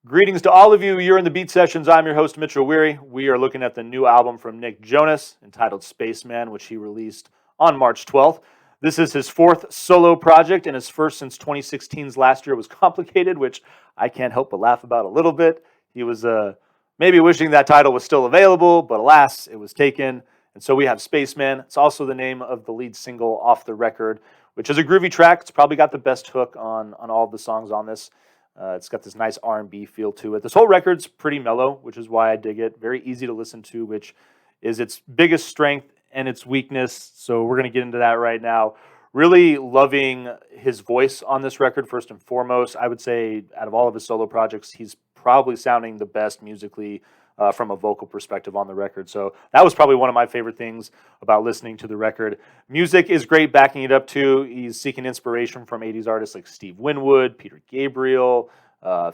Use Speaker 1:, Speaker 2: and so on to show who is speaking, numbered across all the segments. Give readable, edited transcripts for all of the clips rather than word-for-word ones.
Speaker 1: Greetings to all of you. You're in the Beat Sessions. I'm your host, Mitchell Weary. We are looking at the new album from Nick Jonas entitled Spaceman, which he released on March 12th. This is his fourth solo project and his first since 2016's Last Year Was Complicated, which I can't help but laugh about a little bit. He was maybe wishing that title was still available, but alas, it was taken. And so we have Spaceman. It's also the name of the lead single off the record, which is a groovy track. It's probably got the best hook on all of the songs on this. It's got this nice R&B feel to it. This whole record's pretty mellow, which is why I dig it. Very easy to listen to, which is its biggest strength and its weakness. So we're going to get into that right now. Really loving his voice on this record, first and foremost. I would say out of all of his solo projects, he's probably sounding the best musically from a vocal perspective on the record. So that was probably one of my favorite things about listening to the record. Music is great, backing it up too. He's seeking inspiration from 80s artists like Steve Winwood, Peter Gabriel,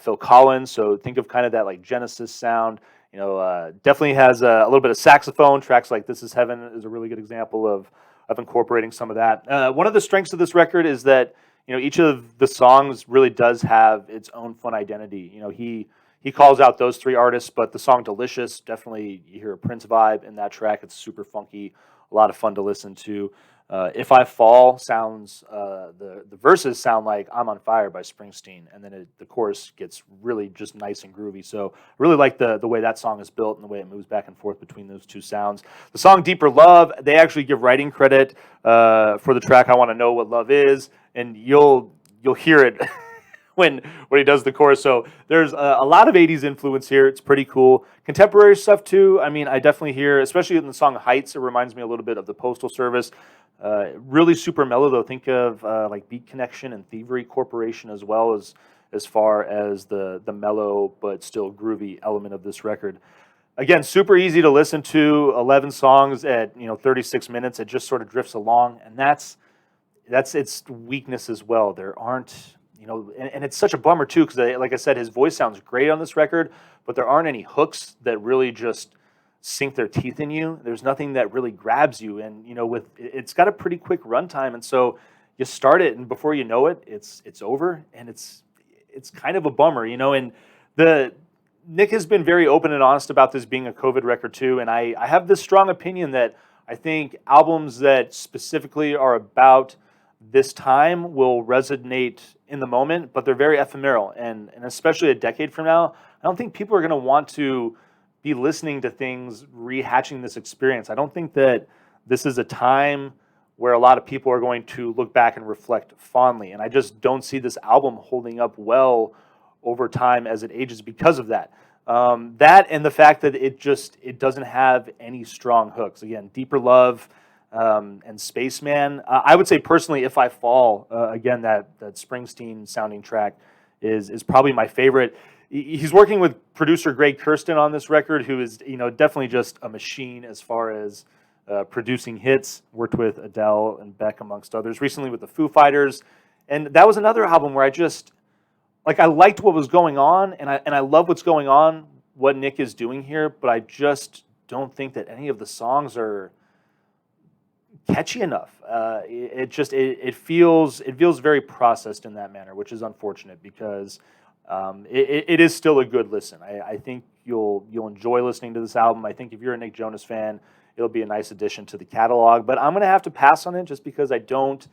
Speaker 1: Phil Collins. So think of kind of that like Genesis sound. You know, definitely has a little bit of saxophone. Tracks like This Is Heaven is a really good example of incorporating some of that. One of the strengths of this record is that, you know, each of the songs really does have its own fun identity. You know, he calls out those three artists, but the song Delicious, definitely you hear a Prince vibe in that track. It's super funky, a lot of fun to listen to. If I Fall sounds, the verses sound like I'm on Fire by Springsteen, and then the chorus gets really just nice and groovy. So I really like the way that song is built and the way it moves back and forth between those two sounds. The song Deeper Love, they actually give writing credit for the track I Want to Know What Love Is, and you'll hear it when he does the chorus. So there's a lot of 80s influence here. It's pretty cool. Contemporary stuff too. I mean, I definitely hear, especially in the song Heights, it reminds me a little bit of the Postal Service. Really super mellow though. Think of like Beat Connection and Thievery Corporation as well as far as the mellow but still groovy element of this record. Again, super easy to listen to. 11 songs at 36 minutes. It just sort of drifts along, and that's its weakness as well. There aren't and it's such a bummer too, because like I said, his voice sounds great on this record, but there aren't any hooks that really just sink their teeth in you. There's nothing that really grabs you, and it's got a pretty quick runtime, and so you start it, and before you know it, it's over, and it's kind of a bummer, And Nick has been very open and honest about this being a COVID record too, and I have this strong opinion that I think albums that specifically are about this time will resonate in the moment, but they're very ephemeral, and especially a decade from now, I don't think people are going to want to be listening to things rehatching this experience. I don't think that this is a time where a lot of people are going to look back and reflect fondly, and I just don't see this album holding up well over time as it ages because of that. That and the fact that it doesn't have any strong hooks. Again, Deeper Love and Spaceman. I would say personally, If I Fall, again, that Springsteen sounding track is probably my favorite. He's working with producer Greg Kurstin on this record, who is definitely just a machine as far as producing hits. Worked with Adele and Beck amongst others. Recently with the Foo Fighters, and that was another album where I liked what was going on, and I love what's going on, what Nick is doing here, but I just don't think that any of the songs are catchy enough. It feels very processed in that manner, which is unfortunate because it is still a good listen. I think you'll enjoy listening to this album. I think if you're a Nick Jonas fan, it'll be a nice addition to the catalog. But I'm going to have to pass on it just because I don't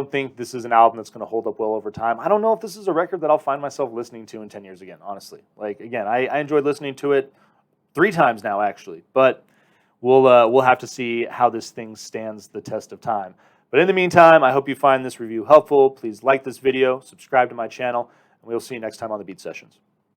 Speaker 1: think this is an album that's going to hold up well over time. I don't know if this is a record that I'll find myself listening to in 10 years again, honestly. Like, again, I enjoyed listening to it 3 times now, actually. But we'll have to see how this thing stands the test of time. But in the meantime, I hope you find this review helpful. Please like this video, subscribe to my channel, and we'll see you next time on the Beat Sessions.